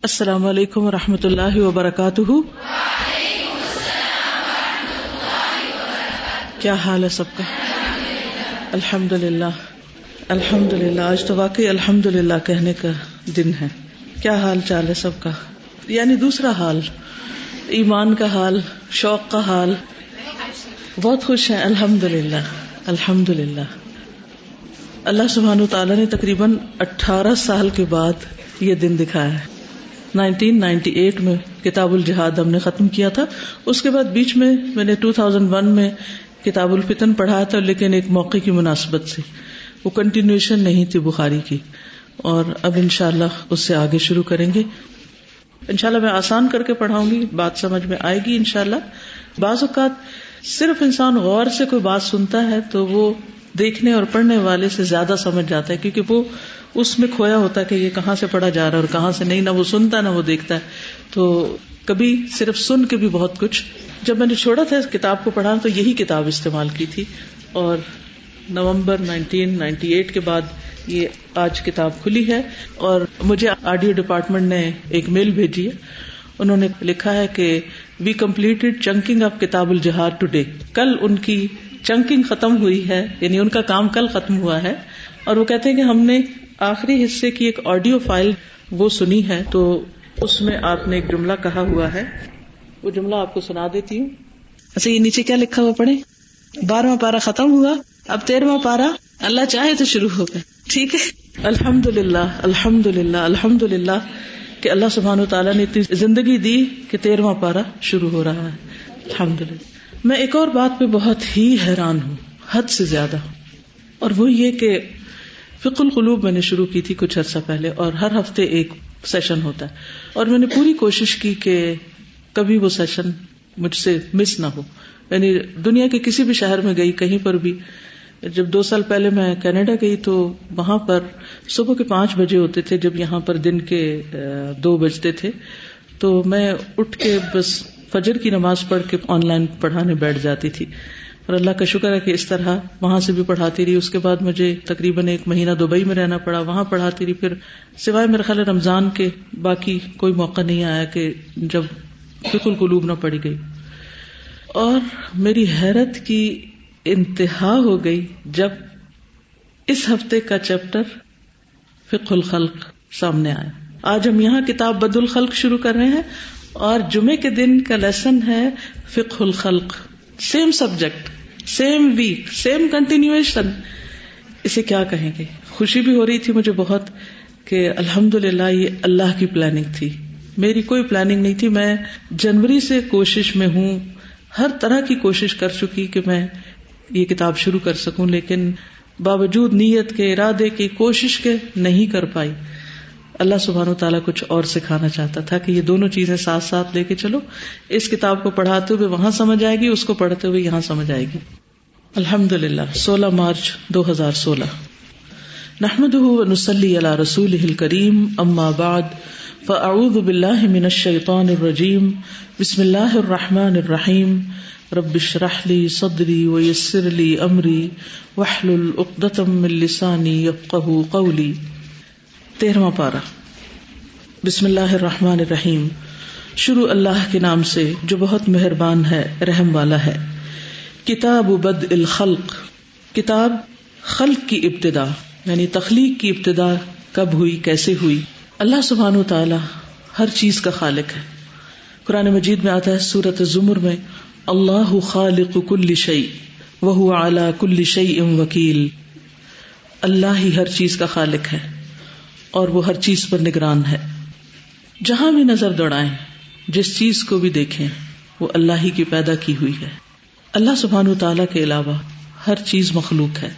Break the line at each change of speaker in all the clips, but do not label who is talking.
السلام علیکم ورحمۃ اللہ وبرکاتہ. کیا حال ہے سب کا؟ الحمدللہ الحمدللہ. آج تو واقعی الحمدللہ کہنے کا دن ہے. کیا حال چال ہے سب کا؟ یعنی دوسرا حال، ایمان کا حال، شوق کا حال. بہت خوش ہیں الحمدللہ الحمدللہ. اللہ سبحانہ وتعالی نے تقریباً 18 سال کے بعد یہ دن دکھایا ہے. 1998 میں کتاب الجہاد ہم نے ختم کیا تھا. اس کے بعد بیچ میں نے 2001 میں کتاب الفتن پڑھا تھا، لیکن ایک موقع کی مناسبت سے وہ کنٹینیوشن نہیں تھی بخاری کی، اور اب انشاءاللہ اس سے آگے شروع کریں گے. انشاءاللہ میں آسان کر کے پڑھاؤں گی، بات سمجھ میں آئے گی انشاءاللہ. بعض اوقات صرف انسان غور سے کوئی بات سنتا ہے تو وہ دیکھنے اور پڑھنے والے سے زیادہ سمجھ جاتا ہے، کیونکہ وہ اس میں کھویا ہوتا ہے کہ یہ کہاں سے پڑھا جا رہا ہے اور کہاں سے نہیں. نہ وہ سنتا نہ وہ دیکھتا ہے. تو کبھی صرف سن کے بھی بہت کچھ. جب میں نے چھوڑا تھا اس کتاب کو پڑھانا تو یہی کتاب استعمال کی تھی، اور نومبر 1998 کے بعد یہ آج کتاب کھلی ہے. اور مجھے آڈیو ڈپارٹمنٹ نے ایک میل بھیجی ہے. انہوں نے لکھا ہے کہ وی کمپلیٹڈ چنکنگ آف کتاب الجہاد ٹوڈے. کل ان کی چنکنگ ختم ہوئی ہے، یعنی ان کا کام کل ختم ہوا ہے. اور وہ کہتے ہیں کہ ہم نے آخری حصے کی ایک آڈیو فائل وہ سنی ہے، تو اس میں آپ نے ایک جملہ کہا ہوا ہے، وہ جملہ آپ کو سنا دیتی ہوں. اچھا، یہ نیچے کیا لکھا ہوا پڑھیں. 12واں پارہ ختم ہوا، اب 13واں پارہ اللہ چاہے تو شروع ہوگا. ٹھیک ہے. الحمدللہ الحمدللہ الحمدللہ کہ اللہ سبحانہ وتعالیٰ نے اتنی زندگی دی کہ 13واں پارہ شروع ہو رہا ہے. الحمدللہ. میں ایک اور بات پہ بہت ہی حیران ہوں، حد سے زیادہ، اور وہ یہ کہ فقہ القلوب میں نے شروع کی تھی کچھ عرصہ پہلے، اور ہر ہفتے ایک سیشن ہوتا ہے، اور میں نے پوری کوشش کی کہ کبھی وہ سیشن مجھ سے مس نہ ہو. یعنی دنیا کے کسی بھی شہر میں گئی، کہیں پر بھی. جب 2 سال پہلے میں کینیڈا گئی تو وہاں پر صبح کے 5 بجے ہوتے تھے، جب یہاں پر دن کے 2 بجتے تھے. تو میں اٹھ کے بس فجر کی نماز پڑھ کے آن لائن پڑھانے بیٹھ جاتی تھی. اور اللہ کا شکر ہے کہ اس طرح وہاں سے بھی پڑھاتی رہی. اس کے بعد مجھے تقریباً 1 مہینہ دبئی میں رہنا پڑا، وہاں پڑھاتی رہی. پھر سوائے میرے خیال رمضان کے باقی کوئی موقع نہیں آیا کہ جب فقہ القلوب نہ پڑھی گئی. اور میری حیرت کی انتہا ہو گئی جب اس ہفتے کا چیپٹر فقہ الخلق سامنے آیا. آج ہم یہاں کتاب بدء الخلق شروع کر رہے ہیں، اور جمعے کے دن کا لیسن ہے فقہ الخلق. Same subject, same week, same continuation. اسے کیا کہیں گے. خوشی بھی ہو رہی تھی مجھے بہت کہ الحمدللہ یہ اللہ کی پلاننگ تھی، میری کوئی پلاننگ نہیں تھی. میں جنوری سے کوشش میں ہوں، ہر طرح کی کوشش کر چکی کہ میں یہ کتاب شروع کر سکوں، لیکن باوجود نیت کے، ارادے کی، کوشش کے نہیں کر پائی. اللہ سبحانہ وتعالیٰ کچھ اور سکھانا چاہتا تھا کہ یہ دونوں چیزیں ساتھ ساتھ لے کے چلو. اس کتاب کو پڑھاتے ہوئے وہاں سمجھ آئے گی، اس کو پڑھتے ہوئے یہاں سمجھ آئے گی. الحمدللہ. 16 مارچ 2016. نحمدہ ونصلی علی رسولہ الکریم. اما بعد فاعوذ باللہ من الشیطان الرجیم. بسم اللہ الرحمن الرحیم. رب اشرح لی صدری ویسر لی امری واحلل عقدۃ من لسانی یفقہوا قولی. 13واں پارہ. بسم اللہ الرحمن الرحیم. شروع اللہ کے نام سے جو بہت مہربان ہے، رحم والا ہے. کتاب بدء الخلق. کتاب خلق کی ابتدا، یعنی تخلیق کی ابتدا کب ہوئی، کیسے ہوئی. اللہ سبحانہ وتعالی ہر چیز کا خالق ہے. قرآن مجید میں آتا ہے سورۃ الزمر میں، اللہ خالق کل شیء وہو علی کل شیء وکیل. اللہ ہی ہر چیز کا خالق ہے اور وہ ہر چیز پر نگران ہے. جہاں بھی نظر دوڑائیں، جس چیز کو بھی دیکھیں، وہ اللہ ہی کی پیدا کی ہوئی ہے. اللہ سبحانہ وتعالیٰ کے علاوہ ہر چیز مخلوق ہے،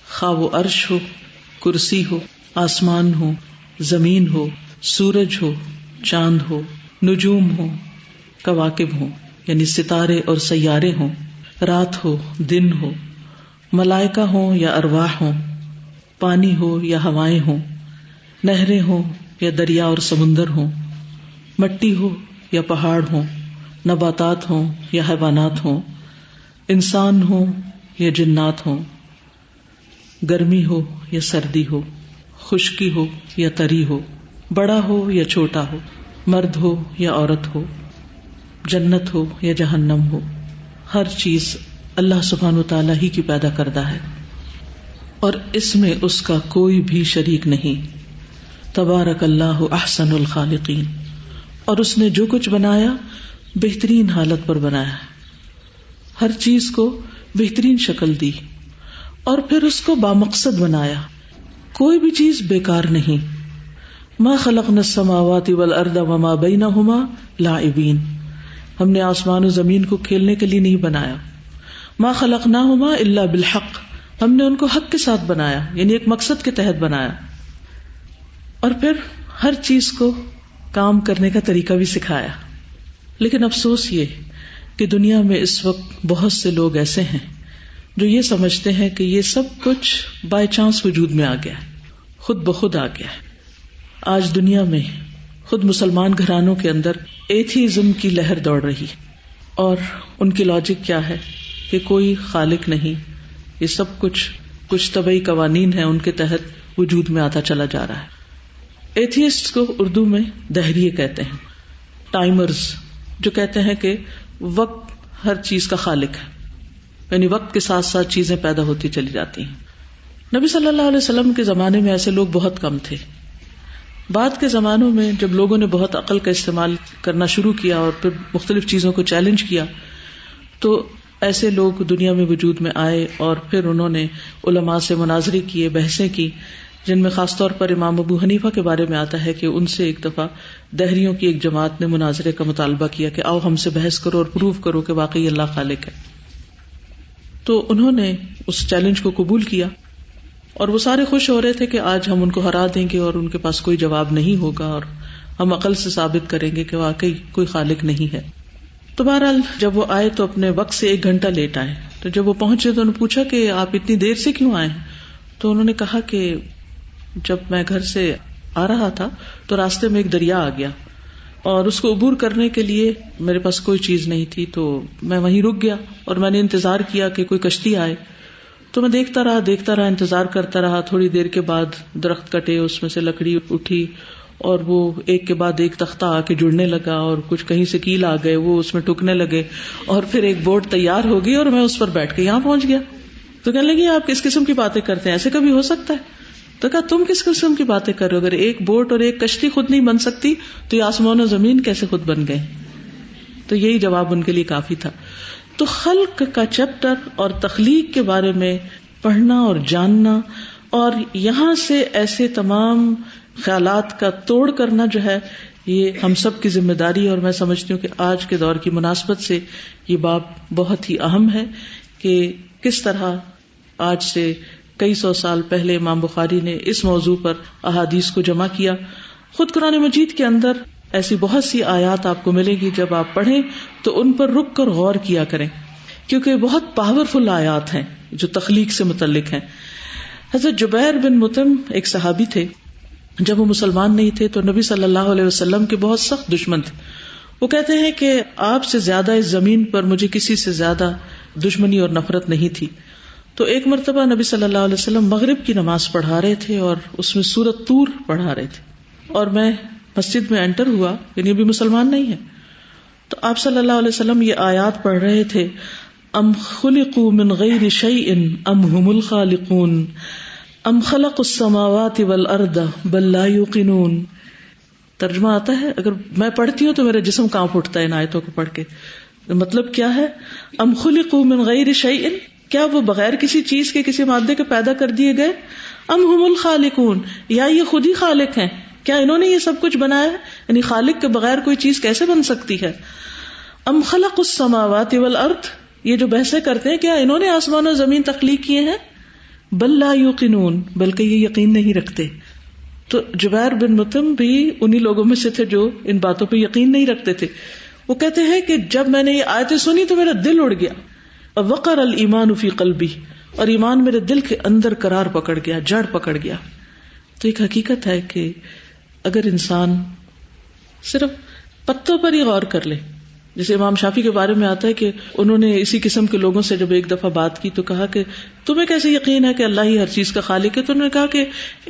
خواہ وہ عرش ہو، کرسی ہو، آسمان ہو، زمین ہو، سورج ہو، چاند ہو، نجوم ہو، کواکب ہو یعنی ستارے اور سیارے ہوں، رات ہو، دن ہو، ملائکہ ہوں یا ارواح ہوں، پانی ہو یا ہوائیں ہوں، نہریں ہوں یا دریا اور سمندر ہوں، مٹی ہو یا پہاڑ ہوں، نباتات ہوں یا حیوانات ہوں، انسان ہوں یا جنات ہوں، گرمی ہو یا سردی ہو، خشکی ہو یا تری ہو، بڑا ہو یا چھوٹا ہو، مرد ہو یا عورت ہو، جنت ہو یا جہنم ہو، ہر چیز اللہ سبحانہ وتعالی ہی کی پیدا کردہ ہے، اور اس میں اس کا کوئی بھی شریک نہیں۔ تبارک اللہ احسن الخالقین، اور اس نے جو کچھ بنایا بہترین حالت پر بنایا ہے، ہر چیز کو بہترین شکل دی، اور پھر اس کو بامقصد بنایا، کوئی بھی چیز بیکار نہیں۔ ما خلقنا السماوات والارض وما بینہما لاعبین، ہم نے آسمان و زمین کو کھیلنے کے لیے نہیں بنایا۔ ما خلقناہما الا بالحق، ہم نے ان کو حق کے ساتھ بنایا، یعنی ایک مقصد کے تحت بنایا، اور پھر ہر چیز کو کام کرنے کا طریقہ بھی سکھایا۔ لیکن افسوس یہ کہ دنیا میں اس وقت بہت سے لوگ ایسے ہیں جو یہ سمجھتے ہیں کہ یہ سب کچھ بائی چانس وجود میں آ گیا ہے، خود بخود آ گیا ہے۔ آج دنیا میں خود مسلمان گھرانوں کے اندر ایتھیزم کی لہر دوڑ رہی، اور ان کی لاجک کیا ہے کہ کوئی خالق نہیں، یہ سب کچھ طبعی قوانین ہیں، ان کے تحت وجود میں آتا چلا جا رہا ہے۔ ایتھیسٹ کو اردو میں دہریے کہتے ہیں، ٹائمرز جو کہتے ہیں کہ وقت ہر چیز کا خالق ہے، یعنی وقت کے ساتھ ساتھ چیزیں پیدا ہوتی چلی جاتی ہیں۔ نبی صلی اللہ علیہ وسلم کے زمانے میں ایسے لوگ بہت کم تھے۔ بعد کے زمانوں میں جب لوگوں نے بہت عقل کا استعمال کرنا شروع کیا اور پھر مختلف چیزوں کو چیلنج کیا، تو ایسے لوگ دنیا میں وجود میں آئے، اور پھر انہوں نے علماء سے مناظرے کیے، بحثیں کی، جن میں خاص طور پر امام ابو حنیفہ کے بارے میں آتا ہے کہ ان سے ایک دفعہ دہریوں کی ایک جماعت نے مناظرے کا مطالبہ کیا کہ آؤ ہم سے بحث کرو اور پروف کرو کہ واقعی اللہ خالق ہے۔ تو انہوں نے اس چیلنج کو قبول کیا، اور وہ سارے خوش ہو رہے تھے کہ آج ہم ان کو ہرا دیں گے اور ان کے پاس کوئی جواب نہیں ہوگا، اور ہم عقل سے ثابت کریں گے کہ واقعی کوئی خالق نہیں ہے۔ تو بہرحال جب وہ آئے تو اپنے وقت سے 1 گھنٹہ لیٹ آئے۔ تو جب وہ پہنچے تو انہوں نے پوچھا کہ آپ اتنی دیر سے کیوں آئے؟ تو انہوں نے کہا کہ جب میں گھر سے آ رہا تھا تو راستے میں ایک دریا آ گیا، اور اس کو عبور کرنے کے لیے میرے پاس کوئی چیز نہیں تھی، تو میں وہیں رک گیا اور میں نے انتظار کیا کہ کوئی کشتی آئے۔ تو میں دیکھتا رہا، انتظار کرتا رہا۔ تھوڑی دیر کے بعد درخت کٹے، اس میں سے لکڑی اٹھی، اور وہ ایک کے بعد ایک تختہ آ کے جڑنے لگا، اور کچھ کہیں سے کیل آ گئے، وہ اس میں ٹکنے لگے، اور پھر ایک بوٹ تیار ہو گئی اور میں اس پر بیٹھ کے یہاں پہنچ گیا۔ تو کہنے لگی آپ کس قسم کی باتیں کرتے ہیں، ایسے کبھی ہو سکتا ہے؟ تو کہا تم کس قسم کی باتیں کر رہے ہو، اگر ایک بوٹ اور ایک کشتی خود نہیں بن سکتی تو یہ آسمان و زمین کیسے خود بن گئے؟ تو یہی جواب ان کے لیے کافی تھا۔ تو خلق کا چیپٹر اور تخلیق کے بارے میں پڑھنا اور جاننا، اور یہاں سے ایسے تمام خیالات کا توڑ کرنا جو ہے، یہ ہم سب کی ذمہ داری ہے۔ اور میں سمجھتی ہوں کہ آج کے دور کی مناسبت سے یہ باب بہت ہی اہم ہے کہ کس طرح آج سے کئی سو سال پہلے امام بخاری نے اس موضوع پر احادیث کو جمع کیا۔ خود قرآن مجید کے اندر ایسی بہت سی آیات آپ کو ملے گی، جب آپ پڑھیں تو ان پر رک کر غور کیا کریں، کیونکہ بہت پاورفل آیات ہیں جو تخلیق سے متعلق ہیں۔ حضرت جبیر بن مطعم ایک صحابی تھے، جب وہ مسلمان نہیں تھے تو نبی صلی اللہ علیہ وسلم کے بہت سخت دشمن تھے۔ وہ کہتے ہیں کہ آپ سے زیادہ اس زمین پر مجھے کسی سے زیادہ دشمنی اور نفرت نہیں تھی۔ تو ایک مرتبہ نبی صلی اللہ علیہ وسلم مغرب کی نماز پڑھا رہے تھے اور اس میں سورۃ طور پڑھا رہے تھے، اور میں مسجد میں انٹر ہوا، یعنی ابھی مسلمان نہیں ہے، تو آپ صلی اللہ علیہ وسلم یہ آیات پڑھ رہے تھے، ام خلقوا من غیر شیء ام هم الخالقون ام خلقوا السماوات والارض بل لا یوقنون۔ ترجمہ آتا ہے، اگر میں پڑھتی ہوں تو میرا جسم کانپ اٹھتا ہے ان آیتوں کو پڑھ کے۔ مطلب کیا ہے؟ ام خلقوا من غیر شیء، کیا وہ بغیر کسی چیز کے، کسی مادے کے پیدا کر دیے گئے؟ ام هم الخالقون، یا یہ خود ہی خالق ہیں، کیا انہوں نے یہ سب کچھ بنایا ہے؟ یعنی خالق کے بغیر کوئی چیز کیسے بن سکتی ہے؟ ام خلقوا السماوات والارض، یہ جو بحثیں کرتے ہیں کیا انہوں نے آسمان و زمین تخلیق کیے ہیں؟ بل لا یوقنون، بلکہ یہ یقین نہیں رکھتے۔ تو جبیر بن مطعم بھی انہی لوگوں میں سے تھے جو ان باتوں پہ یقین نہیں رکھتے تھے۔ وہ کہتے ہیں کہ جب میں نے یہ آیتیں سنی تو میرا دل اڑ گیا، وقر الایمان فی قلبی، اور ایمان میرے دل کے اندر قرار پکڑ گیا، جڑ پکڑ گیا۔ تو ایک حقیقت ہے کہ اگر انسان صرف پتوں پر ہی غور کر لے جیسے امام شافعی کے بارے میں آتا ہے کہ انہوں نے اسی قسم کے لوگوں سے جب ایک دفعہ بات کی تو کہا کہ تمہیں کیسے یقین ہے کہ اللہ ہی ہر چیز کا خالق ہے؟ تو انہوں نے کہا کہ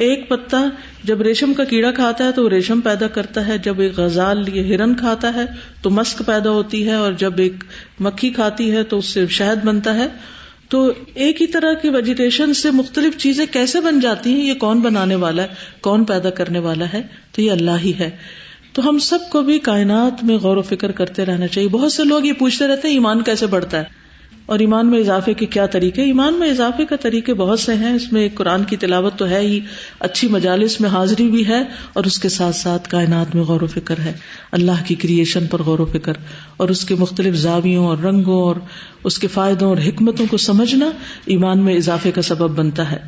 ایک پتا جب ریشم کا کیڑا کھاتا ہے تو وہ ریشم پیدا کرتا ہے، جب ایک غزال یہ ہرن کھاتا ہے تو مسک پیدا ہوتی ہے، اور جب ایک مکھی کھاتی ہے تو اس سے شہد بنتا ہے. تو ایک ہی طرح کی ویجیٹیشن سے مختلف چیزیں کیسے بن جاتی ہیں، یہ کون بنانے والا ہے، کون پیدا کرنے والا ہے؟ تو یہ اللہ ہی ہے. تو ہم سب کو بھی کائنات میں غور و فکر کرتے رہنا چاہیے. بہت سے لوگ یہ پوچھتے رہتے ہیں ایمان کیسے بڑھتا ہے اور ایمان میں اضافے کے کیا طریقے. ایمان میں اضافے کا طریقے بہت سے ہیں. اس میں قرآن کی تلاوت تو ہے ہی، اچھی مجالس میں حاضری بھی ہے، اور اس کے ساتھ ساتھ کائنات میں غور و فکر ہے، اللہ کی کریشن پر غور و فکر، اور اس کے مختلف زاویوں اور رنگوں اور اس کے فائدوں اور حکمتوں کو سمجھنا ایمان میں اضافے کا سبب بنتا ہے.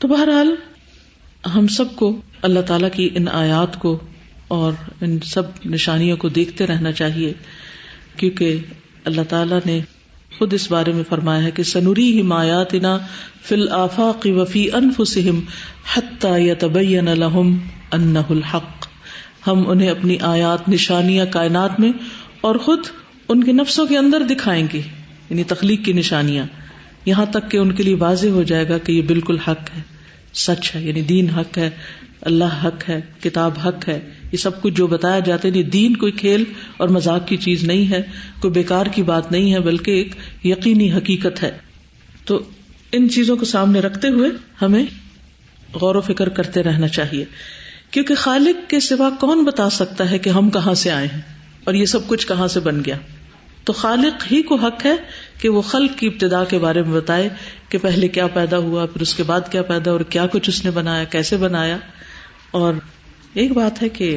تو بہرحال ہم سب کو اللہ تعالیٰ کی ان آیات کو اور ان سب نشانیوں کو دیکھتے رہنا چاہیے، کیونکہ اللہ تعالیٰ نے خود اس بارے میں فرمایا ہے کہ سنریہم آیاتنا فی الآفاق وفی انفسہم حتی یتبین لہم انہ الحق. ہم انہیں اپنی آیات، نشانیاں کائنات میں اور خود ان کے نفسوں کے اندر دکھائیں گے، یعنی تخلیق کی نشانیاں، یہاں تک کہ ان کے لیے واضح ہو جائے گا کہ یہ بالکل حق ہے، سچ ہے، یعنی دین حق ہے، اللہ حق ہے، کتاب حق ہے. یہ سب کچھ جو بتایا جاتے ہیں، دین کوئی کھیل اور مذاق کی چیز نہیں ہے، کوئی بیکار کی بات نہیں ہے، بلکہ ایک یقینی حقیقت ہے. تو ان چیزوں کو سامنے رکھتے ہوئے ہمیں غور و فکر کرتے رہنا چاہیے، کیونکہ خالق کے سوا کون بتا سکتا ہے کہ ہم کہاں سے آئے ہیں اور یہ سب کچھ کہاں سے بن گیا. تو خالق ہی کو حق ہے کہ وہ خلق کی ابتدا کے بارے میں بتائے کہ پہلے کیا پیدا ہوا، پھر اس کے بعد کیا پیدا اور کیا کچھ اس نے بنایا، کیسے بنایا. اور ایک بات ہے کہ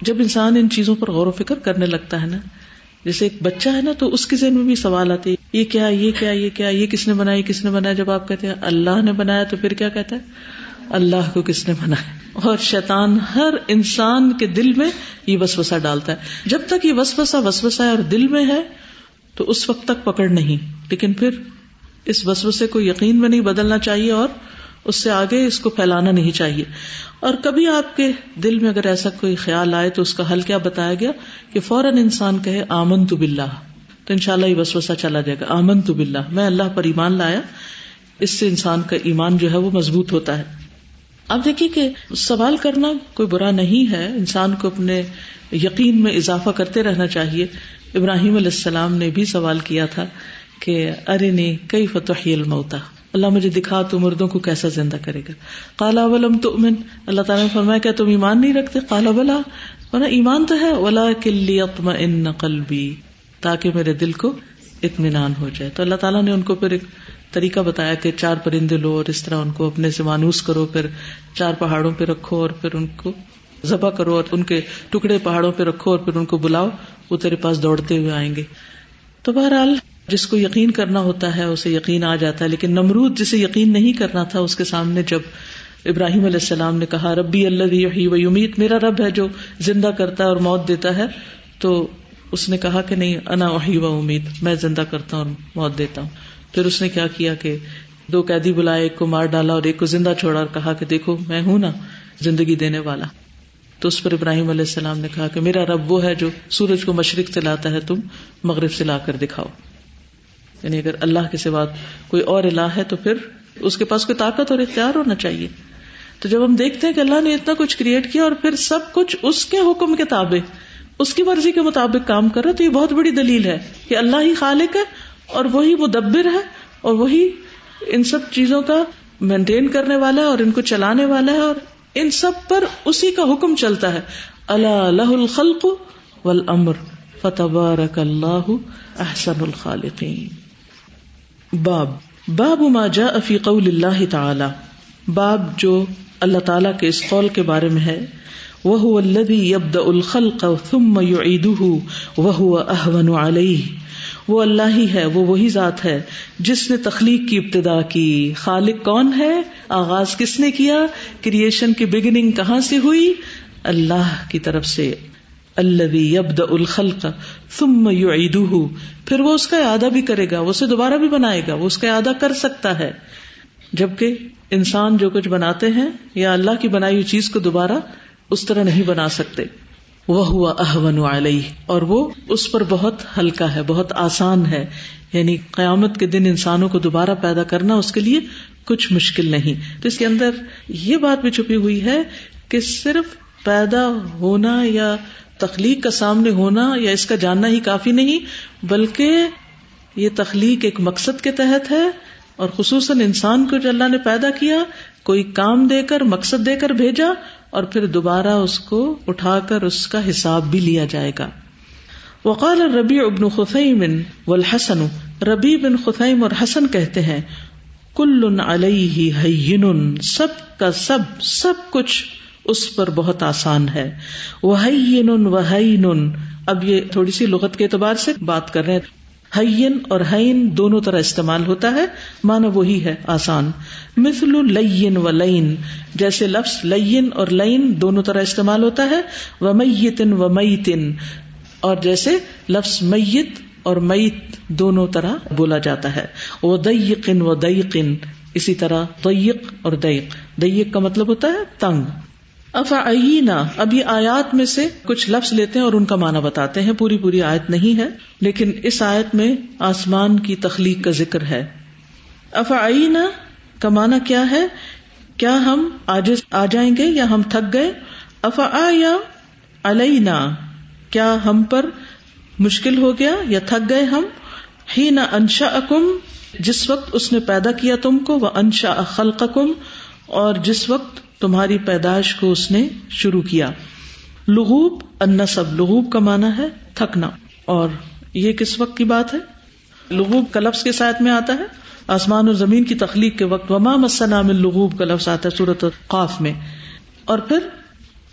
جب انسان ان چیزوں پر غور و فکر کرنے لگتا ہے نا، جیسے ایک بچہ ہے نا، تو اس کے ذہن میں بھی سوال آتے ہیں، یہ کیا، یہ کیا، یہ کیا، یہ کس نے بنایا، کس نے بنایا. جب آپ کہتے ہیں اللہ نے بنایا تو پھر کیا کہتا ہے، اللہ کو کس نے بنایا. اور شیطان ہر انسان کے دل میں یہ وسوسہ ڈالتا ہے. جب تک یہ وسوسہ ہے اور دل میں ہے تو اس وقت تک پکڑ نہیں، لیکن پھر اس وسوسے کو یقین میں نہیں بدلنا چاہیے اور اس سے آگے اس کو پھیلانا نہیں چاہیے. اور کبھی آپ کے دل میں اگر ایسا کوئی خیال آئے تو اس کا حل کیا بتایا گیا کہ فوراً انسان کہے آمنت باللہ، تو انشاءاللہ یہ وسوسہ چلا جائے گا. آمنت باللہ، میں اللہ پر ایمان لایا. اس سے انسان کا ایمان جو ہے وہ مضبوط ہوتا ہے. اب دیکھیے کہ سوال کرنا کوئی برا نہیں ہے، انسان کو اپنے یقین میں اضافہ کرتے رہنا چاہیے. ابراہیم علیہ السلام نے بھی سوال کیا تھا کہ ارنی کیف تحیی الموتى، اللہ مجھے دکھا تو مردوں کو کیسا زندہ کرے گا. قال اولم تؤمن، اللہ تعالیٰ نے فرمایا کیا تم ایمان نہیں رکھتے؟ قال بلا، ورنہ ایمان تو ہے، ولکن لیطمئن قلبی، تاکہ میرے دل کو اطمینان ہو جائے. تو اللہ تعالیٰ نے ان کو پھر ایک طریقہ بتایا کہ 4 پرندے لو اور اس طرح ان کو اپنے سے مانوس کرو، پھر 4 پہاڑوں پہ رکھو اور پھر ان کو ذبح کرو اور ان کے ٹکڑے پہاڑوں پہ رکھو اور پھر ان کو بلاؤ، وہ تیرے پاس دوڑتے ہوئے آئیں گے. تو بہرحال جس کو یقین کرنا ہوتا ہے اسے یقین آ جاتا ہے. لیکن نمرود جسے یقین نہیں کرنا تھا، اس کے سامنے جب ابراہیم علیہ السلام نے کہا ربی الذی یحیی و یمیت، میرا رب ہے جو زندہ کرتا ہے اور موت دیتا ہے، تو اس نے کہا کہ نہیں، انا احیی و امیت، میں زندہ کرتا ہوں اور موت دیتا ہوں. پھر اس نے کیا کیا کہ 2 قیدی بلائے، ایک کو مار ڈالا اور ایک کو زندہ چھوڑا اور کہا کہ دیکھو میں ہوں نا زندگی دینے والا. تو اس پر ابراہیم علیہ السلام نے کہا کہ میرا رب وہ ہے جو سورج کو مشرق سے لاتا ہے، تم مغرب سے لا کر دکھاؤ. یعنی اگر اللہ کے سوا کوئی اور الہ ہے تو پھر اس کے پاس کوئی طاقت اور اختیار ہونا چاہیے. تو جب ہم دیکھتے ہیں کہ اللہ نے اتنا کچھ کریٹ کیا اور پھر سب کچھ اس کے حکم کے تابع، اس کی مرضی کے مطابق کام کر رہا، تو یہ بہت بڑی دلیل ہے کہ اللہ ہی خالق ہے اور وہی مدبر ہے اور وہی ان سب چیزوں کا مینٹین کرنے والا ہے اور ان کو چلانے والا ہے، اور ان سب پر اسی کا حکم چلتا ہے. الا لہ الخلق والامر فتبارک اللہ احسن الخالقین. باب ما جاء فی قول اللہ تعالی، باب جو اللہ تعالیٰ کے اس قول کے بارے میں ہے، وَهُوَ الَّذِي يَبْدَأُ الْخَلْقَ ثُمَّ يُعِيدُهُ وَهُوَ أَهْوَنُ عَلَيْهِ. وہ اللہ ہی ہے، وہ وہی ذات ہے جس نے تخلیق کی ابتدا کی. خالق کون ہے؟ آغاز کس نے کیا؟ کریشن کی بگننگ کہاں سے ہوئی؟ اللہ کی طرف سے. الذی یبدأ الخلق ثم یعیدہ، پھر وہ اس کا اعادہ بھی کرے گا، وہ اسے دوبارہ بھی بنائے گا، وہ اس کا اعادہ کر سکتا ہے. جبکہ انسان جو کچھ بناتے ہیں یا اللہ کی بنائی ہوئی چیز کو دوبارہ اس طرح نہیں بنا سکتے. وَهُوَ أَهْوَنُ عَلَيْهِ، اور وہ اس پر بہت ہلکا ہے، بہت آسان ہے. یعنی قیامت کے دن انسانوں کو دوبارہ پیدا کرنا اس کے لیے کچھ مشکل نہیں. تو اس کے اندر یہ بات بھی چھپی ہوئی ہے کہ صرف پیدا ہونا یا تخلیق کا سامنے ہونا یا اس کا جاننا ہی کافی نہیں، بلکہ یہ تخلیق ایک مقصد کے تحت ہے، اور خصوصاً انسان کو جو اللہ نے پیدا کیا کوئی کام دے کر، مقصد دے کر بھیجا، اور پھر دوبارہ اس کو اٹھا کر اس کا حساب بھی لیا جائے گا. وقال الربیع بن خثیم والحسن، ربیع بن خثیم اور حسن کہتے ہیں کل علیہ ہین، سب کا سب کچھ اس پر بہت آسان ہے. وہین وہین، اب یہ تھوڑی سی لغت کے اعتبار سے بات کر رہے ہیں. ہین اور ہین دونوں طرح استعمال ہوتا ہے، معنی وہی ہے آسان. مثل لین و لین، جیسے لفظ لین اور لین دونوں طرح استعمال ہوتا ہے. ومیت و میتن، اور جیسے لفظ میت اور میت دونوں طرح بولا جاتا ہے. وضیق و ضیق، اسی طرح ضیق اور ضیق. ضیق کا مطلب ہوتا ہے تنگ. افعینا، اب یہ آیات میں سے کچھ لفظ لیتے ہیں اور ان کا معنی بتاتے ہیں. پوری آیت نہیں ہے، لیکن اس آیت میں آسمان کی تخلیق کا ذکر ہے. افعینا کا معنی کیا ہے؟ کیا ہم عاجز آ جائیں گے یا ہم تھک گئے؟ افعیا علینا، کیا ہم پر مشکل ہو گیا یا تھک گئے ہم؟ حین انشأکم، جس وقت اس نے پیدا کیا تم کو. وانشأ خلقکم، اور جس وقت تمہاری پیدائش کو اس نے شروع کیا. لغوب النصب، لغوب کا معنی ہے تھکنا، اور یہ کس وقت کی بات ہے؟ لغوب کا لفظ کس آیت میں آتا ہے؟ آسمان اور زمین کی تخلیق کے وقت. وما مسنا من لغوب کا لفظ آتا ہے سورۃ قاف میں. اور پھر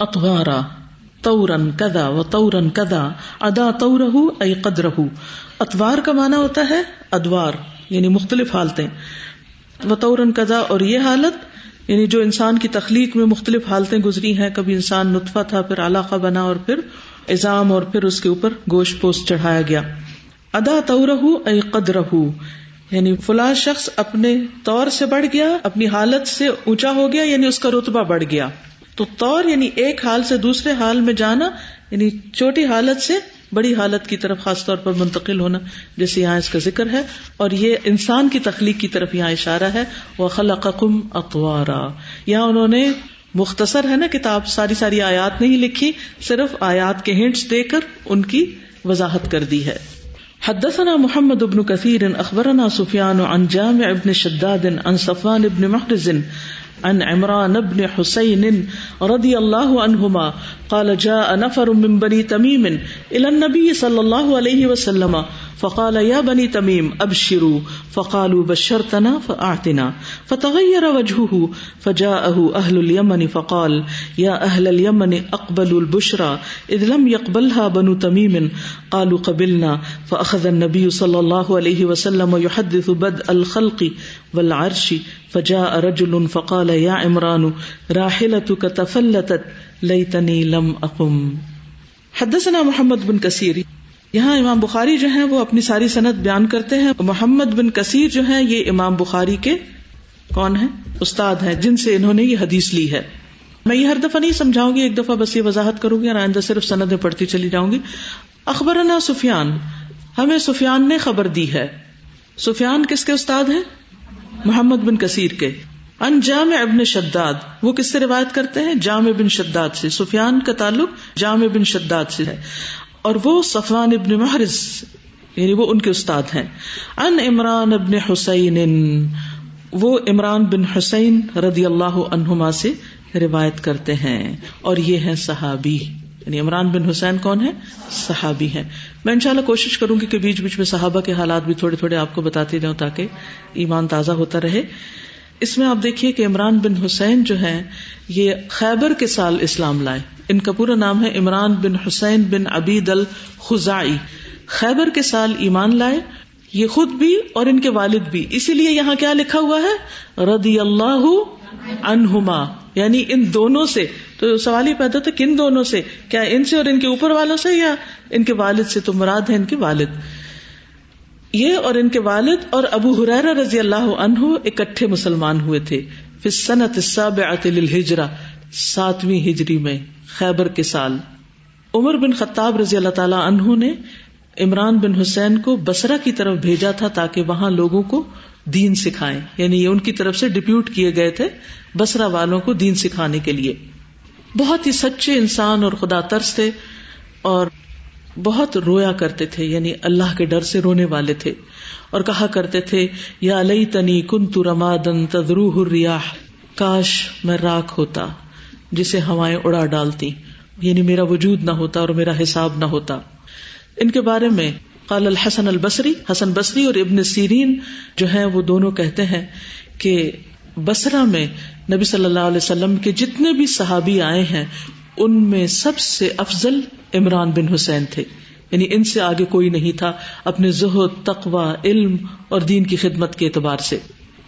اطوارا، طورن کذا و طورن کذا، ادا طورہ ای قدرہ. اطوار کا معنی ہوتا ہے ادوار، یعنی مختلف حالتیں. و طورن کذا، اور یہ حالت یعنی جو انسان کی تخلیق میں مختلف حالتیں گزری ہیں. کبھی انسان نطفہ تھا، پھر علقہ بنا، اور پھر عظام، اور پھر اس کے اوپر گوشت پوست چڑھایا گیا. ادا طورہ ای قدرہ، یعنی فلاں شخص اپنے طور سے بڑھ گیا، اپنی حالت سے اونچا ہو گیا، یعنی اس کا رتبہ بڑھ گیا. تو طور یعنی ایک حال سے دوسرے حال میں جانا، یعنی چھوٹی حالت سے بڑی حالت کی طرف خاص طور پر منتقل ہونا، جیسے یہاں اس کا ذکر ہے. اور یہ انسان کی تخلیق کی طرف یہاں اشارہ ہے. وَخَلَقَكُمْ أَطْوَارًا، یہاں انہوں نے مختصر ہے نا کتاب، ساری آیات نہیں لکھی، صرف آیات کے ہنٹس دے کر ان کی وضاحت کر دی ہے. حدثنا محمد بن كثير اخبرنا سفيان عن جامع بن شداد عن صفوان بن محرز عن عمران بن حسين رضي الله عنهما قال جاء نفر من بني تميم إلى النبي صلى الله عليه وسلم فقال يا بني تميم أبشروا فقالوا بشرتنا فأعطنا فتغير وجهه فجاءه أهل اليمن فقال يا أهل اليمن أقبلوا البشرى إذ لم يقبلها بنو تميم قالوا قبلنا فأخذ النبي صلى الله عليه وسلم يحدث بدء الخلق والعرش فجاء رجل فقال يا عمران راحلتك تفلتت لیتنی لم اقم. حدثنا محمد بن کثیر، یہاں امام بخاری جو ہیں وہ اپنی ساری سند بیان کرتے ہیں. محمد بن کثیر جو ہیں یہ امام بخاری کے کون ہیں؟ استاد ہیں، جن سے انہوں نے یہ حدیث لی ہے. میں یہ ہر دفعہ نہیں سمجھاؤں گی، ایک دفعہ بس یہ وضاحت کروں گی اور آئندہ صرف سندیں پڑھتی چلی جاؤں گی. اخبرنا سفیان، ہمیں سفیان نے خبر دی ہے. سفیان کس کے استاد ہیں؟ محمد بن کثیر کے. ان جامع ابن شداد، وہ کس سے روایت کرتے ہیں؟ جامع بن شداد سے. سفیان کا تعلق جامع بن شداد سے ہے، اور وہ صفوان ابن محرز یعنی وہ ان کے استاد ہیں. ان عمران ابن حسین، وہ عمران بن حسین رضی اللہ عنہما سے روایت کرتے ہیں، اور یہ ہیں صحابی. یعنی عمران بن حسین کون ہے؟ صحابی ہیں. میں انشاءاللہ کوشش کروں گی کہ بیچ بیچ میں صحابہ کے حالات بھی تھوڑے تھوڑے آپ کو بتاتے جاؤں تاکہ ایمان تازہ ہوتا رہے. اس میں آپ دیکھیے کہ عمران بن حسین جو ہیں یہ خیبر کے سال اسلام لائے. ان کا پورا نام ہے عمران بن حسین بن عبید الخزاعی. خیبر کے سال ایمان لائے، یہ خود بھی اور ان کے والد بھی. اسی لیے یہاں کیا لکھا ہوا ہے؟ رضی اللہ عنہما، یعنی ان دونوں سے. تو سوال ہی پیدا تھا کن دونوں سے؟ کیا ان سے اور ان کے اوپر والوں سے، یا ان کے والد سے؟ تو مراد ہے ان کے والد. یہ اور ان کے والد اور ابو ہریرہ رضی اللہ عنہ اکٹھے مسلمان ہوئے تھے فی السنۃ السابعۃ للہجرہ، 7ویں ہجری میں، خیبر کے سال. عمر بن خطاب رضی اللہ تعالی عنہ نے عمران بن حسین کو بصرہ کی طرف بھیجا تھا تاکہ وہاں لوگوں کو دین سکھائیں، یعنی یہ ان کی طرف سے ڈپیوٹ کیے گئے تھے بصرہ والوں کو دین سکھانے کے لیے. بہت ہی سچے انسان اور خدا ترس تھے اور بہت رویا کرتے تھے، یعنی اللہ کے ڈر سے رونے والے تھے، اور کہا کرتے تھے یا لیتنی کنت رمادا تذروہ الریاح، کاش میں راکھ ہوتا جسے ہوائیں اڑا ڈالتی، یعنی میرا وجود نہ ہوتا اور میرا حساب نہ ہوتا. ان کے بارے میں قال الحسن البصری، حسن بصری اور ابن سیرین جو ہیں وہ دونوں کہتے ہیں کہ بصرہ میں نبی صلی اللہ علیہ وسلم کے جتنے بھی صحابی آئے ہیں ان میں سب سے افضل عمران بن حسین تھے، یعنی ان سے آگے کوئی نہیں تھا اپنے زہد، تقوی، علم اور دین کی خدمت کے اعتبار سے.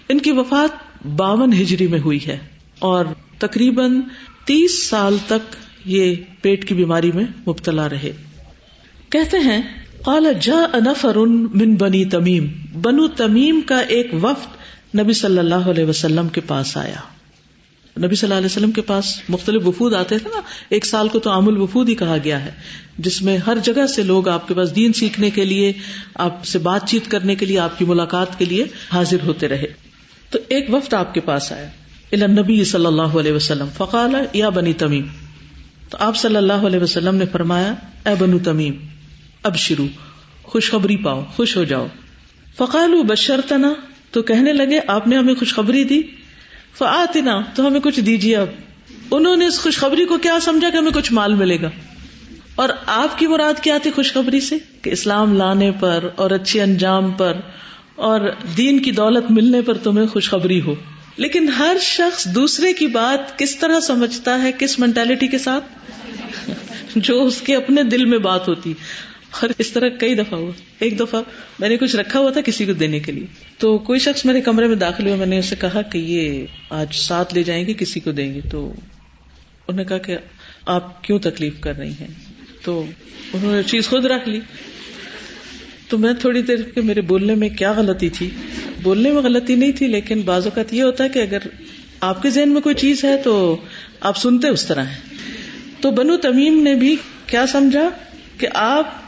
ان کی وفات 52 ہجری میں ہوئی ہے اور تقریباً 30 سال تک یہ پیٹ کی بیماری میں مبتلا رہے. کہتے ہیں قال جاء نفر من بنی تمیم، بنو تمیم کا ایک وفد نبی صلی اللہ علیہ وسلم کے پاس آیا. نبی صلی اللہ علیہ وسلم کے پاس مختلف وفود آتے تھے نا، ایک سال کو تو عام الوفود ہی کہا گیا ہے، جس میں ہر جگہ سے لوگ آپ کے پاس دین سیکھنے کے لیے، آپ سے بات چیت کرنے کے لیے، آپ کی ملاقات کے لیے حاضر ہوتے رہے. تو ایک وفد آپ کے پاس آیا الی النبی صلی اللہ علیہ وسلم فقال یا بنی تمیم، تو آپ صلی اللہ علیہ وسلم نے فرمایا اے بنو تمیم ابشرو، خوشخبری پاؤ، خوش ہو جاؤ. فقالوا بشرتنا، تو کہنے لگے آپ نے ہمیں خوشخبری دی، فآتنا، تو ہمیں کچھ دیجیے. اب انہوں نے اس خوشخبری کو کیا سمجھا کہ ہمیں کچھ مال ملے گا، اور آپ کی مراد کیا تھی خوشخبری سے کہ اسلام لانے پر اور اچھے انجام پر اور دین کی دولت ملنے پر تمہیں خوشخبری ہو. لیکن ہر شخص دوسرے کی بات کس طرح سمجھتا ہے، کس مینٹالٹی کے ساتھ، جو اس کے اپنے دل میں بات ہوتی. اور اس طرح کئی دفعہ ہوا. ایک دفعہ میں نے کچھ رکھا ہوا تھا کسی کو دینے کے لیے، تو کوئی شخص میرے کمرے میں داخل ہوا، میں نے اسے کہا کہ یہ آج ساتھ لے جائیں گے، کسی کو دیں گے. تو انہوں نے کہا کہ آپ کیوں تکلیف کر رہی ہیں، تو انہوں نے چیز خود رکھ لی. تو میں تھوڑی دیر کے میرے بولنے میں کیا غلطی تھی، بولنے میں غلطی نہیں تھی، لیکن بعض اوقات یہ ہوتا ہے کہ اگر آپ کے ذہن میں کوئی چیز ہے تو آپ سنتے اس طرح ہیں. تو بنو تمیم نے بھی کیا سمجھا کہ آپ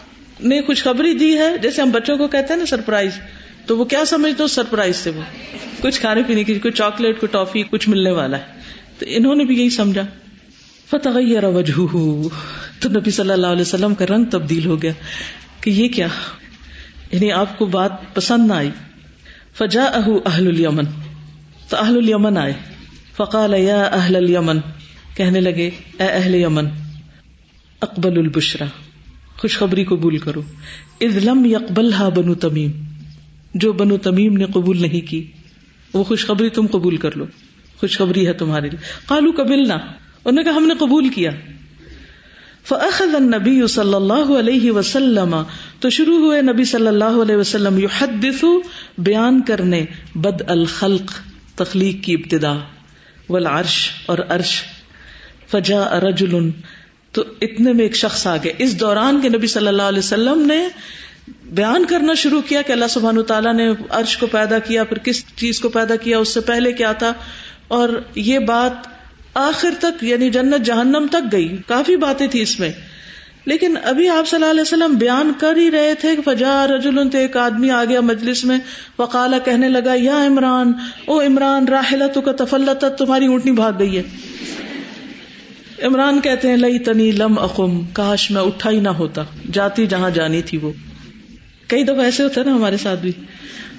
نے خوشخبری دی ہے، جیسے ہم بچوں کو کہتے ہیں نا سرپرائز، تو وہ کیا سمجھتے ہو سرپرائز سے، وہ کچھ کھانے پینے کی، کوئی چاکلیٹ، کوئی ٹافی، کچھ ملنے والا ہے. تو انہوں نے بھی یہی سمجھا. فتغیر وجہہ، تو نبی صلی اللہ علیہ وسلم کا رنگ تبدیل ہو گیا کہ یہ کیا، یعنی آپ کو بات پسند نہ آئی. فجاءہ اہل الیمن، تو اہل الیمن آئے. فقال یا اہل الیمن، کہنے لگے اے اہل یمن، اقبل البشرا، خوشخبری قبول کرو. اذ لم یقبلھا بنو تمیم، جو بنو تمیم نے قبول نہیں کی وہ خوشخبری تم قبول کر لو، خوشخبری ہے تمہارے لیے. قالوا قبلنا، انہوں نے کہا ہم نے قبول کیا. فاخذ النبی صلی اللہ علیہ وسلم، تو شروع ہوئے نبی صلی اللہ علیہ وسلم یحدث، بیان کرنے، بدء الخلق، تخلیق کی ابتدا، والعرش، اور عرش. فجاء رجل، تو اتنے میں ایک شخص آ گئے. اس دوران کے نبی صلی اللہ علیہ وسلم نے بیان کرنا شروع کیا کہ اللہ سبحانہ وتعالیٰ نے عرش کو پیدا کیا، پھر کس چیز کو پیدا کیا، اس سے پہلے کیا تھا، اور یہ بات آخر تک یعنی جنت جہنم تک گئی. کافی باتیں تھی اس میں، لیکن ابھی آپ صلی اللہ علیہ وسلم بیان کر ہی رہے تھے کہ فجاء رجل، تو ایک آدمی آ گیا مجلس میں. وقال، کہنے لگا یا عمران، او عمران، راحلتک تفلتت، تمہاری اونٹنی بھاگ گئی ہے. عمران کہتے ہیں لیتنی لم اقم، کاش میں اٹھا ہی نہ ہوتا، جاتی جہاں جانی تھی وہ. کئی دفعہ ایسے ہوتا ہے نا ہمارے ساتھ بھی،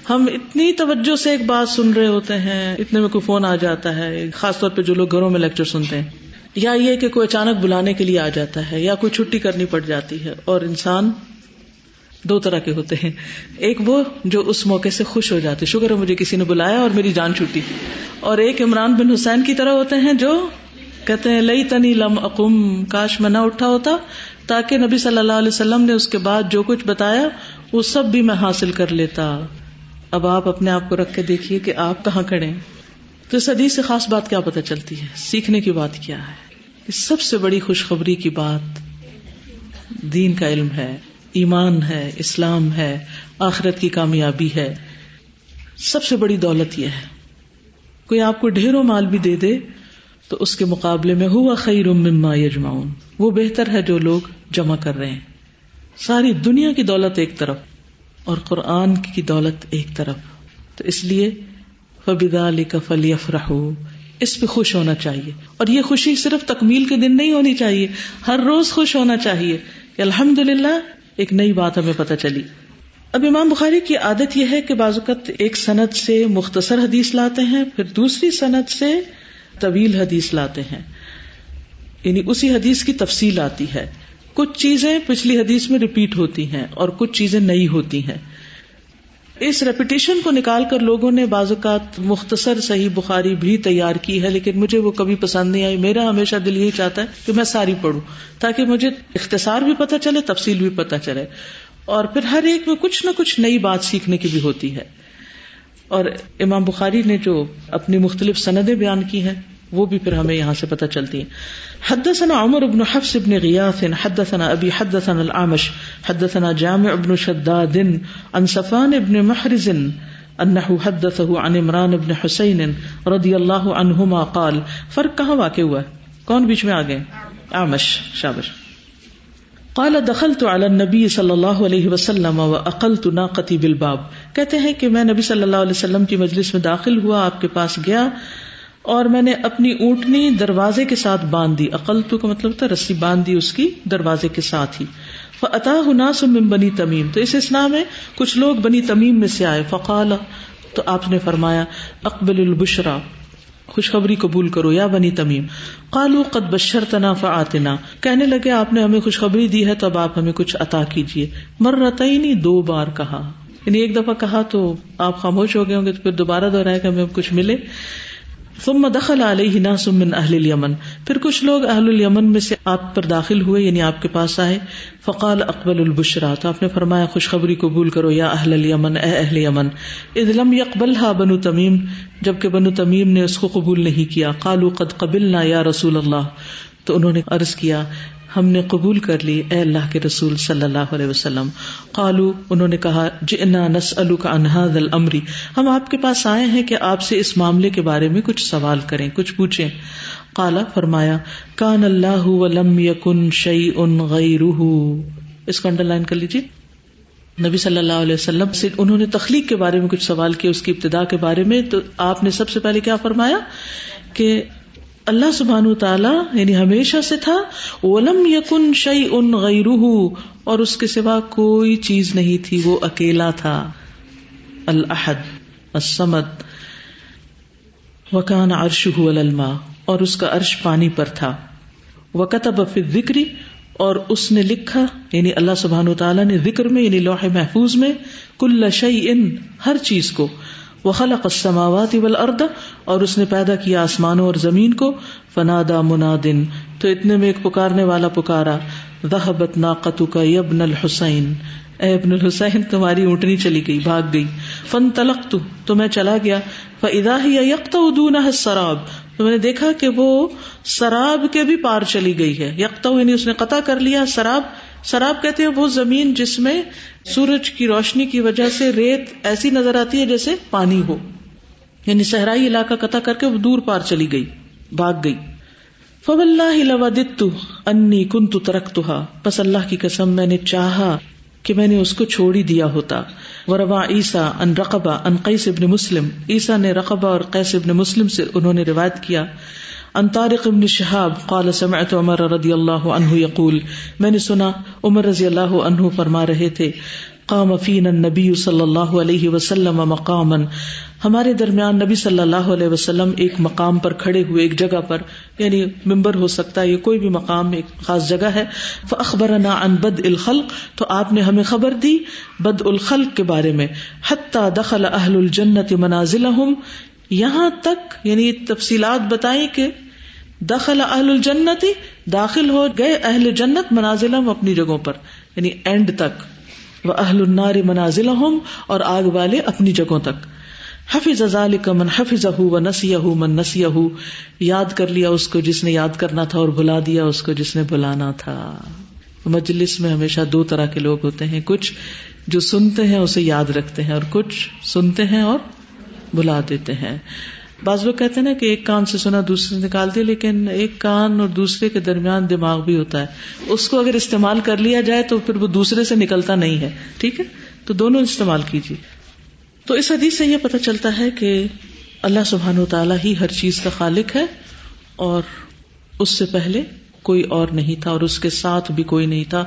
ہم اتنی توجہ سے ایک بات سن رہے ہوتے ہیں، اتنے میں کوئی فون آ جاتا ہے، خاص طور پہ جو لوگ گھروں میں لیکچر سنتے ہیں، یا یہ کہ کوئی اچانک بلانے کے لیے آ جاتا ہے، یا کوئی چھٹی کرنی پڑ جاتی ہے. اور انسان دو طرح کے ہوتے ہیں، ایک وہ جو اس موقع سے خوش ہو جاتے، شکر ہے مجھے کسی نے بلایا اور میری جان چھوٹی، اور ایک عمران بن حسین کی طرح ہوتے ہیں جو کہتے ہیں لیتنی لم اقم، کاش میں نہ اٹھا ہوتا، تاکہ نبی صلی اللہ علیہ وسلم نے اس کے بعد جو کچھ بتایا وہ سب بھی میں حاصل کر لیتا. اب آپ اپنے آپ کو رکھ کے دیکھیے کہ آپ کہاں کھڑے ہیں. تو اس حدیث سے خاص بات کیا پتہ چلتی ہے، سیکھنے کی بات کیا ہے. سب سے بڑی خوشخبری کی بات دین کا علم ہے، ایمان ہے، اسلام ہے، آخرت کی کامیابی ہے. سب سے بڑی دولت یہ ہے. کوئی آپ کو ڈھیروں مال بھی دے دے تو اس کے مقابلے میں ہوا خیر مما یجمعون، وہ بہتر ہے جو لوگ جمع کر رہے ہیں. ساری دنیا کی دولت ایک طرف اور قرآن کی دولت ایک طرف. تو اس لیے فَبِذَلِكَ فَلْيَفْرَحُوا، اس پہ خوش ہونا چاہیے. اور یہ خوشی صرف تکمیل کے دن نہیں ہونی چاہیے، ہر روز خوش ہونا چاہیے کہ الحمدللہ ایک نئی بات ہمیں پتہ چلی. اب امام بخاری کی عادت یہ ہے کہ بعض اوقات ایک سند سے مختصر حدیث لاتے ہیں، پھر دوسری سند سے طویل حدیث لاتے ہیں، یعنی اسی حدیث کی تفصیل آتی ہے. کچھ چیزیں پچھلی حدیث میں ریپیٹ ہوتی ہیں اور کچھ چیزیں نئی ہوتی ہیں. اس ریپیٹیشن کو نکال کر لوگوں نے بعض اوقات مختصر صحیح بخاری بھی تیار کی ہے، لیکن مجھے وہ کبھی پسند نہیں آئی. میرا ہمیشہ دل یہی چاہتا ہے کہ میں ساری پڑھوں تاکہ مجھے اختصار بھی پتہ چلے، تفصیل بھی پتہ چلے، اور پھر ہر ایک میں کچھ نہ کچھ نئی بات سیکھنے کی بھی ہوتی ہے. اور امام بخاری نے جو اپنی مختلف سندیں بیان کی ہیں وہ بھی پھر ہمیں یہاں سے پتہ چلتی ہیں. حدثنا عمر بن حفص بن غیاث حدثنا ابی حدثنا الاعمش حدثنا جامع بن شداد عن صفوان بن محرز انه حدثه عن عمران بن حسین رضی اللہ عنہما قال. فرق کہاں واقع ہوا ہے؟ کون بیچ میں آ گئے؟ اعمش. شابش. قال دخلت على النبي صلی اللہ علیہ وسلم واقلت ناقتی بالباب. کہتے ہیں کہ میں نبی صلی اللہ علیہ وسلم کی مجلس میں داخل ہوا، آپ کے پاس گیا اور میں نے اپنی اونٹنی دروازے کے ساتھ باندھ دی. اقلتو کا مطلب تھا رسی باندھ دی اس کی دروازے کے ساتھ ہی. فاتاہ ناس من بنی تمیم، تو اس اسنا میں کچھ لوگ بنی تمیم میں سے آئے. فقال، تو آپ نے فرمایا اقبل البشرا، خوشخبری قبول کرو یا بنی تمیم. قالوا قد بشرتنا فآتنا، کہنے لگے آپ نے ہمیں خوشخبری دی ہے تو اب آپ ہمیں کچھ عطا کیجیے. مرتین، 2 بار کہا، یعنی ایک دفعہ کہا تو آپ خاموش ہو گئے ہوں گے، تو پھر دوبارہ دہرایا کہ ہمیں کچھ ملے. ثم دخل علیہ ناس من اہل الیمن، پھر کچھ لوگ اہل الیمن میں سے آپ پر داخل ہوئے، یعنی آپ کے پاس آئے. فقال اقبل البشرا، تو آپ نے فرمایا خوشخبری قبول کرو یا اہل الیمن، اے اہل یمن. اذ لم يقبلها بنو تمیم، جبکہ بنو تمیم نے اس کو قبول نہیں کیا. قالوا قد قبلنا یا رسول اللہ، تو انہوں نے عرض کیا ہم نے قبول کر لی اے اللہ کے رسول صلی اللہ علیہ وسلم. قالوا، انہوں نے کہا جئنا نسألک عن هذا الامر، ہم آپ کے پاس آئے ہیں کہ آپ سے اس معاملے کے بارے میں کچھ سوال کریں، کچھ پوچھیں. قال، فرمایا کان اللہ ولم یکن شیء غیرہ، اس کو انڈر لائن کر لیجیے. نبی صلی اللہ علیہ وسلم سے انہوں نے تخلیق کے بارے میں کچھ سوال کیا، اس کی ابتدا کے بارے میں. تو آپ نے سب سے پہلے کیا فرمایا کہ اللہ سبحانہ تعالی یعنی ہمیشہ سے تھا، ولم یکن شیء غیرہ، اور اس کے سوا کوئی چیز نہیں تھی، وہ اکیلا تھا. الاحد الصمد. وکان عرشہ علی الماء، اور اس کا عرش پانی پر تھا. وکتب فی الذکر، اور اس نے لکھا یعنی اللہ سبحانہ تعالی نے ذکر میں یعنی لوح محفوظ میں کل شیء، ہر چیز کو. وخلق السماوات والارض، اور اس نے پیدا کیا آسمانوں اور زمین کو. فنادى مناد، تو اتنے میں ایک پکارنے والا پکارا. ذهبت ناقتك يا ابن الحسین، اے ابن الحسین تمہاری اونٹنی چلی گئی، بھاگ گئی. فانطلقت، تو میں چلا گیا. فاذا هي يقطع دونها السراب، تو میں نے دیکھا کہ وہ سراب کے بھی پار چلی گئی ہے. یقطع یعنی اس نے قطع کر لیا. سراب کہتے ہیں وہ زمین جس میں سورج کی روشنی کی وجہ سے ریت ایسی نظر آتی ہے جیسے پانی ہو، یعنی صحرائی علاقہ قطع کر کے وہ دور پار چلی گئی، بھاگ گئی. فواللہ لوددت انی کنت ترکتها، پس اللہ کی قسم میں نے چاہا کہ میں نے اس کو چھوڑ ہی دیا ہوتا. وروا عیسیٰ ان رقبہ ان قیس ابن مسلم، عیسیٰ نے رقبہ اور قیس ابن مسلم سے انہوں نے روایت کیا. ان طارق ابن شہاب قال سمعت عمر رضی اللہ عنہ یقول، میں نے سنا عمر رضی اللہ عنہ فرما رہے تھے، قام فینا النبی صلی اللہ علیہ وسلم مقاما، ہمارے درمیان نبی صلی اللہ علیہ وسلم ایک مقام پر کھڑے ہوئے، ایک جگہ پر، یعنی ممبر ہو سکتا ہے، یہ کوئی بھی مقام ایک خاص جگہ ہے. فاخبرنا عن بدء الخلق، تو آپ نے ہمیں خبر دی بدء الخلق کے بارے میں. حتی دخل اہل الجنت منازلہم، یہاں تک یعنی تفصیلات بتائیں کہ دخل اہل الجنت، داخل ہو گئے اہل جنت، منازلہم اپنی جگہوں پر، یعنی اینڈ تک. واہل النار منازلہم، اور آگ والے اپنی جگہوں تک. حفظ ذلک من حفظہ ونسیہ من نسیہ، یاد کر لیا اس کو جس نے یاد کرنا تھا اور بھلا دیا اس کو جس نے بھلانا تھا. مجلس میں ہمیشہ 2 طرح کے لوگ ہوتے ہیں، کچھ جو سنتے ہیں اسے یاد رکھتے ہیں، اور کچھ سنتے ہیں اور بھلا دیتے ہیں. بعض لوگ کہتے ہیں نا کہ ایک کان سے سنا دوسرے سے نکال دیا، لیکن ایک کان اور دوسرے کے درمیان دماغ بھی ہوتا ہے، اس کو اگر استعمال کر لیا جائے تو پھر وہ دوسرے سے نکلتا نہیں ہے. ٹھیک ہے، تو دونوں استعمال کیجیے. تو اس حدیث سے یہ پتہ چلتا ہے کہ اللہ سبحانہ وتعالیٰ ہی ہر چیز کا خالق ہے، اور اس سے پہلے کوئی اور نہیں تھا، اور اس کے ساتھ بھی کوئی نہیں تھا،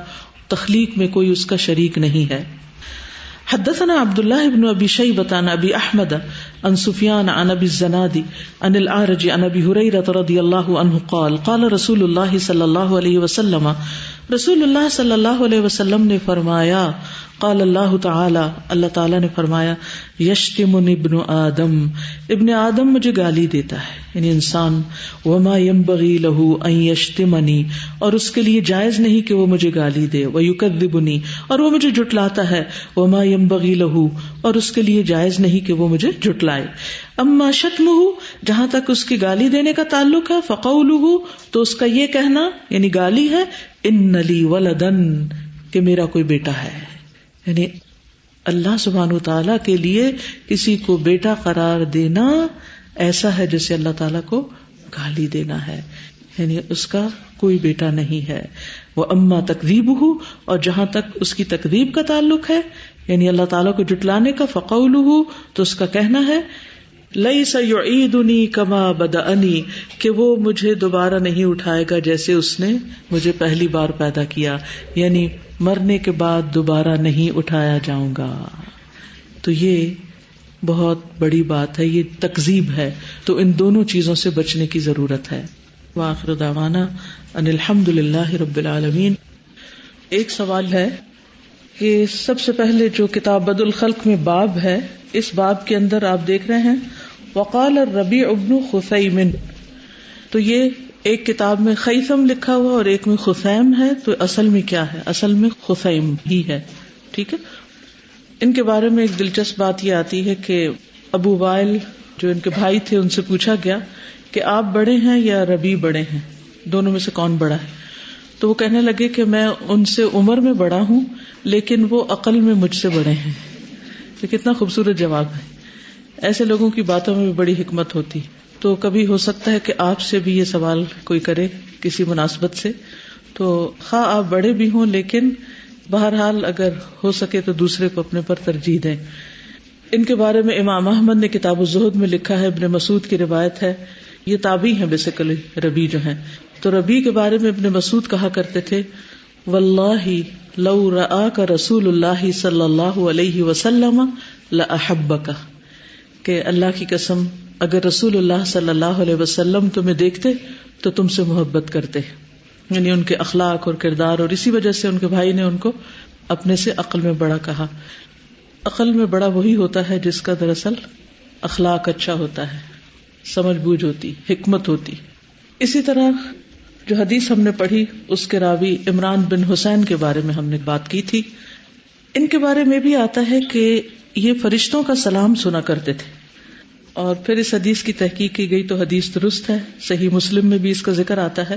تخلیق میں کوئی اس کا شریک نہیں ہے. حدثنا عبداللہ بن ابی شیبۃ عن ابی احمد عن سفیان عن ابی الزناد عن الاعرج عن ابی ہریرہ رضی اللہ عنہ قال قال رسول اللہ صلی اللہ علیہ وسلم، رسول اللہ صلی اللہ علیہ وسلم نے فرمایا، قال اللہ تعالی، اللہ تعالی نے فرمایا، یشتمنی ابن آدم، ابن آدم مجھے گالی دیتا ہے، یعنی انسان، وما ينبغي له ان یشتمنی، اور اس کے لیے جائز نہیں کہ وہ مجھے گالی دے، ویکذبنی، اور وہ مجھے جھٹلاتا ہے، وما ينبغي له، اور اس کے لیے جائز نہیں کہ وہ مجھے جھٹلائے. اما شتمہ، جہاں تک اس کی گالی دینے کا تعلق ہے، فقولہ، تو اس کا یہ کہنا یعنی گالی ہے، ان لی ولدن، کہ میرا کوئی بیٹا ہے. یعنی اللہ سبحانہ وتعالیٰ کے لیے کسی کو بیٹا قرار دینا ایسا ہے جیسے اللہ تعالیٰ کو گالی دینا ہے، یعنی اس کا کوئی بیٹا نہیں ہے. وَأَمَّا تَكْذِيبُهُ، اور جہاں تک اس کی تکذیب کا تعلق ہے، یعنی اللہ تعالیٰ کو جھٹلانے کا، فَقَوْلُهُ، تو اس کا کہنا ہے، لَيْسَ يُعِيدُنِي كَمَا بَدَأَنِي، کہ وہ مجھے دوبارہ نہیں اٹھائے گا جیسے اس نے مجھے پہلی بار پیدا کیا، یعنی مرنے کے بعد دوبارہ نہیں اٹھایا جاؤں گا. تو یہ بہت بڑی بات ہے، یہ تکذیب ہے. تو ان دونوں چیزوں سے بچنے کی ضرورت ہے. وآخر دعوانا ان الحمد للہ رب العالمین. ایک سوال ہے کہ سب سے پہلے جو کتاب بدء الخلق میں باب ہے، اس باب کے اندر آپ دیکھ رہے ہیں وقال الربیع بن خثیم، تو یہ ایک کتاب میں خیثم لکھا ہوا اور ایک میں خثیم ہے، تو اصل میں کیا ہے؟ اصل میں خثیم ہی ہے. ٹھیک ہے. ان کے بارے میں ایک دلچسپ بات یہ آتی ہے کہ ابو وائل جو ان کے بھائی تھے، ان سے پوچھا گیا کہ آپ بڑے ہیں یا ربیع بڑے ہیں، دونوں میں سے کون بڑا ہے؟ تو وہ کہنے لگے کہ میں ان سے عمر میں بڑا ہوں لیکن وہ عقل میں مجھ سے بڑے ہیں. یہ کتنا خوبصورت جواب ہے. ایسے لوگوں کی باتوں میں بھی بڑی حکمت ہوتی. تو کبھی ہو سکتا ہے کہ آپ سے بھی یہ سوال کوئی کرے کسی مناسبت سے، تو خواہ آپ بڑے بھی ہوں لیکن بہرحال اگر ہو سکے تو دوسرے کو اپنے پر ترجیح دیں. ان کے بارے میں امام احمد نے کتاب الزہد میں لکھا ہے، ابن مسعود کی روایت ہے، یہ تابعی ہیں بیسیکلی ربیع جو ہیں. تو ربیع کے بارے میں ابن مسعود کہا کرتے تھے، واللہ لو رآک رسول اللہ صلی اللہ علیہ وسلم لأحبک، کہ اللہ کی قسم اگر رسول اللہ صلی اللہ علیہ وسلم تمہیں دیکھتے تو تم سے محبت کرتے. یعنی ان کے اخلاق اور کردار، اور اسی وجہ سے ان کے بھائی نے ان کو اپنے سے عقل میں بڑا کہا. عقل میں بڑا وہی ہوتا ہے جس کا دراصل اخلاق اچھا ہوتا ہے، سمجھ بوجھ ہوتی، حکمت ہوتی. اسی طرح جو حدیث ہم نے پڑھی اس کے راوی عمران بن حسین کے بارے میں ہم نے بات کی تھی. ان کے بارے میں بھی آتا ہے کہ یہ فرشتوں کا سلام سنا کرتے تھے، اور پھر اس حدیث کی تحقیق کی گئی تو حدیث درست ہے. صحیح مسلم میں بھی اس کا ذکر آتا ہے،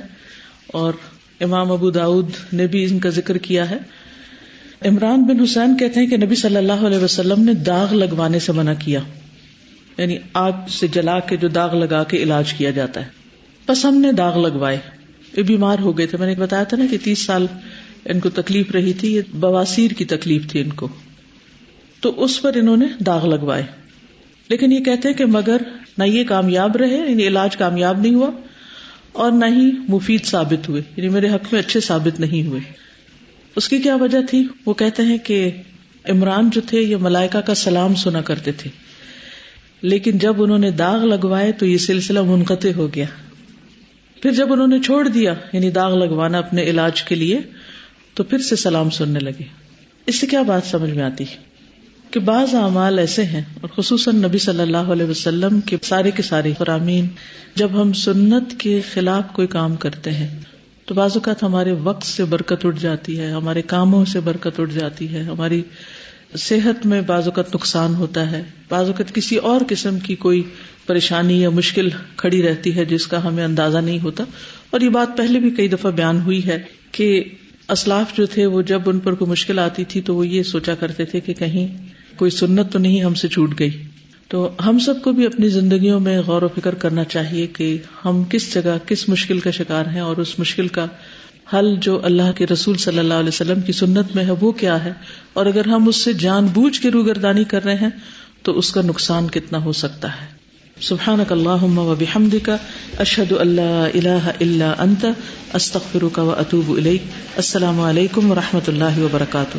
اور امام ابو داؤد نے بھی ان کا ذکر کیا ہے. عمران بن حسین کہتے ہیں کہ نبی صلی اللہ علیہ وسلم نے داغ لگوانے سے منع کیا، یعنی آگ سے جلا کے جو داغ لگا کے علاج کیا جاتا ہے. بس ہم نے داغ لگوائے. یہ بیمار ہو گئے تھے، میں نے بتایا تھا نا کہ 30 سال ان کو تکلیف رہی تھی، یہ بواسیر کی تکلیف تھی ان کو، تو اس پر انہوں نے داغ لگوائے. لیکن یہ کہتے ہیں کہ مگر نہ یہ کامیاب رہے، یعنی علاج کامیاب نہیں ہوا، اور نہ ہی مفید ثابت ہوئے، یعنی میرے حق میں اچھے ثابت نہیں ہوئے. اس کی کیا وجہ تھی؟ وہ کہتے ہیں کہ عمران جو تھے یہ ملائکہ کا سلام سنا کرتے تھے، لیکن جب انہوں نے داغ لگوائے تو یہ سلسلہ منقطع ہو گیا. پھر جب انہوں نے چھوڑ دیا یعنی داغ لگوانا اپنے علاج کے لیے، تو پھر سے سلام سننے لگے. اس سے کیا بات سمجھ میں آتی کہ بعض اعمال ایسے ہیں، اور خصوصاً نبی صلی اللہ علیہ وسلم کے سارے فرامین، جب ہم سنت کے خلاف کوئی کام کرتے ہیں تو بعض اوقات ہمارے وقت سے برکت اٹھ جاتی ہے، ہمارے کاموں سے برکت اٹھ جاتی ہے، ہماری صحت میں بعض اوقات نقصان ہوتا ہے، بعض اوقات کسی اور قسم کی کوئی پریشانی یا مشکل کھڑی رہتی ہے جس کا ہمیں اندازہ نہیں ہوتا. اور یہ بات پہلے بھی کئی دفعہ بیان ہوئی ہے کہ اسلاف جو تھے وہ جب ان پر کوئی مشکل آتی تھی تو وہ یہ سوچا کرتے تھے کہ کہیں کوئی سنت تو نہیں ہم سے چھوٹ گئی. تو ہم سب کو بھی اپنی زندگیوں میں غور و فکر کرنا چاہیے کہ ہم کس جگہ کس مشکل کا شکار ہیں، اور اس مشکل کا حل جو اللہ کے رسول صلی اللہ علیہ وسلم کی سنت میں ہے وہ کیا ہے، اور اگر ہم اس سے جان بوجھ کے روگردانی کر رہے ہیں تو اس کا نقصان کتنا ہو سکتا ہے۔ سبحانک اللہم و بحمدک، اشہد ان لا الہ الا انت، استغفرک و اتوب الیک۔ السلام علیکم و رحمۃ اللہ وبرکاتہ۔